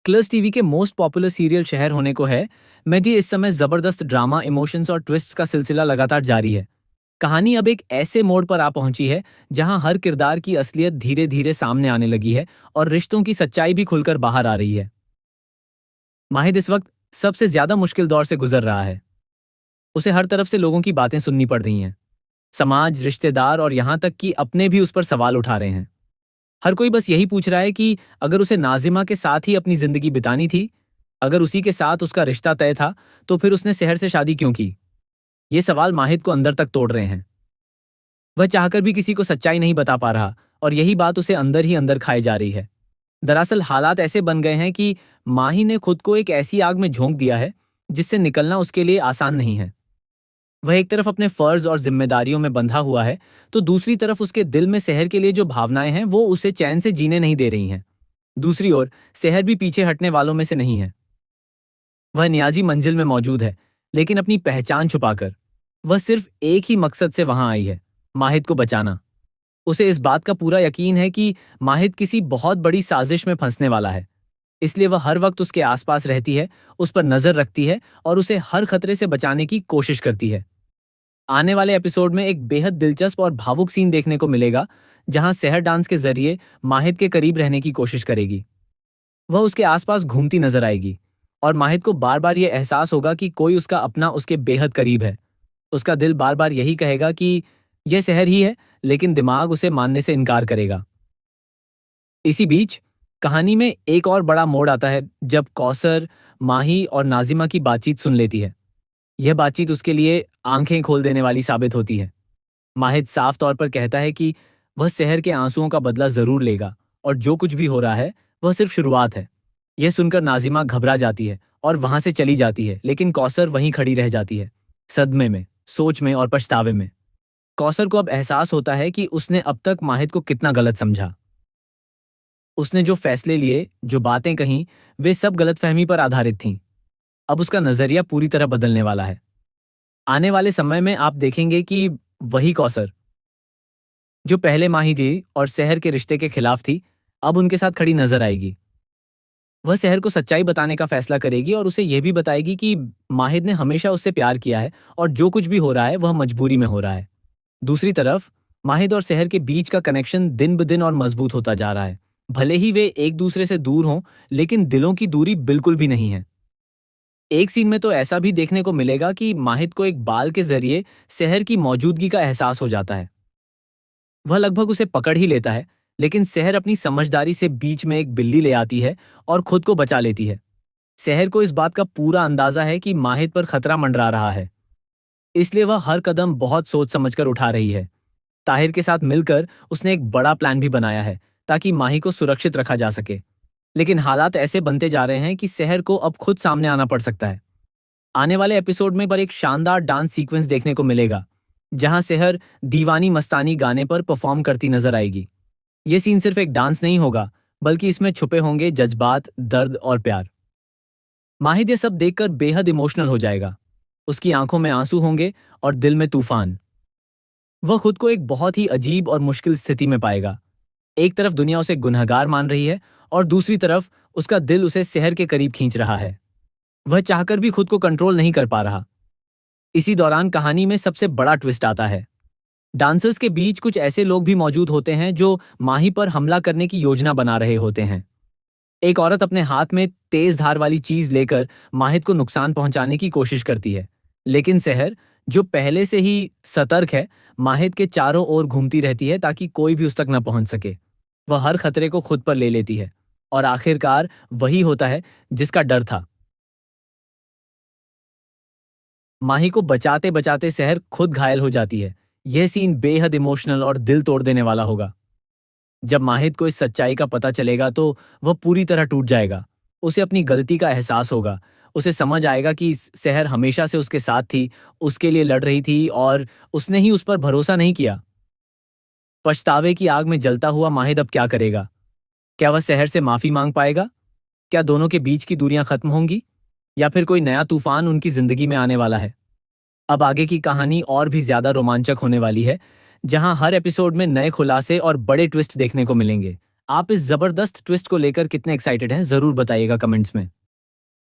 Colors TV के most popular serial शहर होने को है। मेहदी, इस समय जबरदस्त ड्रामा, इमोशंस और ट्विस्ट्स का सिलसिला लगातार जारी है। कहानी अब एक ऐसे मोड़ पर आ पहुंची है जहां हर किरदार की असलियत धीरे धीरे सामने आने लगी है और रिश्तों की सच्चाई भी खुलकर बाहर आ रही है। माहिद इस वक्त सबसे ज्यादा मुश्किल दौर से गुजर रहा है। उसे हर तरफ से लोगों की बातें सुननी पड़ रही हैं। समाज, रिश्तेदार और यहां तक कि अपने भी उस पर सवाल उठा रहे हैं। हर कोई बस यही पूछ रहा है कि अगर उसे नाजिमा के साथ ही अपनी जिंदगी बितानी थी, अगर उसी के साथ उसका रिश्ता तय था, तो फिर उसने शहर से शादी क्यों की? ये सवाल माहिद को अंदर तक तोड़ रहे हैं। वह चाहकर भी किसी को सच्चाई नहीं बता पा रहा और यही बात उसे अंदर ही अंदर खाई जा रही है। दरअसल हालात ऐसे बन गए हैं कि माही ने खुद को एक ऐसी आग में झोंक दिया है जिससे निकलना उसके लिए आसान नहीं है। वह एक तरफ अपने फर्ज और जिम्मेदारियों में बंधा हुआ है, तो दूसरी तरफ उसके दिल में शहर के लिए जो भावनाएं हैं वो उसे चैन से जीने नहीं दे रही हैं। दूसरी ओर शहर भी पीछे हटने वालों में से नहीं है। वह नियाजी मंजिल में मौजूद है, लेकिन अपनी पहचान छुपाकर। वह सिर्फ एक ही मकसद से वहां आई है, माहिद को बचाना। उसे इस बात का पूरा यकीन है कि माहिद किसी बहुत बड़ी साजिश में फंसने वाला है। इसलिए वह हर वक्त उसके आसपास रहती है, उस पर नजर रखती है और उसे हर खतरे से बचाने की कोशिश करती है। आने वाले एपिसोड में एक बेहद दिलचस्प और भावुक सीन देखने को मिलेगा, जहां शहर डांस के जरिए माहिद के करीब रहने की कोशिश करेगी। वह उसके आसपास घूमती नजर आएगी और माहिद को बार बार यह एहसास होगा कि कोई उसका अपना उसके बेहद करीब है। उसका दिल बार बार यही कहेगा कि यह शहर ही है, लेकिन दिमाग उसे मानने से इनकार करेगा। इसी बीच कहानी में एक और बड़ा मोड़ आता है जब कौसर, माही और नाजिमा की बातचीत सुन लेती है। यह बातचीत उसके लिए आंखें खोल देने वाली साबित होती है। माहिद साफ तौर पर कहता है कि वह शहर के आंसुओं का बदला जरूर लेगा और जो कुछ भी हो रहा है वह सिर्फ शुरुआत है। यह सुनकर नाजिमा घबरा जाती है और वहां से चली जाती है, लेकिन कौसर वहीं खड़ी रह जाती है, सदमे में, सोच में और पछतावे में। कौसर को अब एहसास होता है कि उसने अब तक माहिद को कितना गलत समझा। उसने जो फैसले लिए, जो बातें कहीं, वे सब गलतफहमी पर आधारित थीं। अब उसका नजरिया पूरी तरह बदलने वाला है। आने वाले समय में आप देखेंगे कि वही कौसर जो पहले माही और शहर के रिश्ते के खिलाफ थी, अब उनके साथ खड़ी नजर आएगी। वह शहर को सच्चाई बताने का फैसला करेगी और उसे यह भी बताएगी कि माहिद ने हमेशा उससे प्यार किया है और जो कुछ भी हो रहा है वह मजबूरी में हो रहा है। दूसरी तरफ माहिद और शहर के बीच का कनेक्शन दिन ब दिन और मजबूत होता जा रहा है। भले ही वे एक दूसरे से दूर हों, लेकिन दिलों की दूरी बिल्कुल भी नहीं है। एक सीन में तो ऐसा भी देखने को मिलेगा कि माहिद को एक बाल के जरिए शहर की मौजूदगी का एहसास हो जाता है। वह लगभग उसे पकड़ ही लेता है, लेकिन शहर अपनी समझदारी से बीच में एक बिल्ली ले आती है और खुद को बचा लेती है। शहर को इस बात का पूरा अंदाजा है कि माहिद पर खतरा मंडरा रहा है, इसलिए वह हर कदम बहुत सोच समझकर उठा रही है। ताहिर के साथ मिलकर उसने एक बड़ा प्लान भी बनाया है ताकि माही को सुरक्षित रखा जा सके। लेकिन हालात ऐसे बनते जा रहे हैं कि शहर को अब खुद सामने आना पड़ सकता है। आने वाले एपिसोड में पर एक शानदार डांस सीक्वेंस देखने को मिलेगा, जहां शहर दीवानी मस्तानी गाने पर परफॉर्म करती नजर आएगी। ये सीन सिर्फ एक डांस नहीं होगा, बल्कि इसमें छुपे होंगे जज्बात, दर्द और प्यार। माहिद ये सब देखकर बेहद इमोशनल हो जाएगा। उसकी आंखों में आंसू होंगे और दिल में तूफान। वह खुद को एक बहुत ही अजीब और मुश्किल स्थिति में पाएगा। एक तरफ दुनिया उसे गुनहगार मान रही है और दूसरी तरफ उसका दिल उसे शहर के करीब खींच रहा है। वह चाहकर भी खुद को कंट्रोल नहीं कर पा रहा। इसी दौरान कहानी में सबसे बड़ा ट्विस्ट आता है। डांसर्स के बीच कुछ ऐसे लोग भी मौजूद होते हैं जो माही पर हमला करने की योजना बना रहे होते हैं। एक औरत अपने हाथ में तेज धार वाली चीज लेकर माहिद को नुकसान पहुंचाने की कोशिश करती है, लेकिन शहर, जो पहले से ही सतर्क है, माहिद के चारों ओर घूमती रहती है ताकि कोई भी उस तक न पहुंच सके। वह हर खतरे को खुद पर ले लेती है और आखिरकार वही होता है जिसका डर था। माही को बचाते बचाते शहर खुद घायल हो जाती है। यह सीन बेहद इमोशनल और दिल तोड़ देने वाला होगा। जब माहिद को इस सच्चाई का पता चलेगा तो वह पूरी तरह टूट जाएगा। उसे अपनी गलती का एहसास होगा। उसे समझ आएगा कि शहर हमेशा से उसके साथ थी, उसके लिए लड़ रही थी और उसने ही उस पर भरोसा नहीं किया। पछतावे की आग में जलता हुआ माहिद अब क्या करेगा? क्या वह शहर से माफी मांग पाएगा? क्या दोनों के बीच की दूरियां खत्म होंगी, या फिर कोई नया तूफान उनकी जिंदगी में आने वाला है? अब आगे की कहानी और भी ज्यादा रोमांचक होने वाली है, जहां हर एपिसोड में नए खुलासे और बड़े ट्विस्ट देखने को मिलेंगे। आप इस जबरदस्त ट्विस्ट को लेकर कितने एक्साइटेड हैं जरूर बताइएगा कमेंट्स में।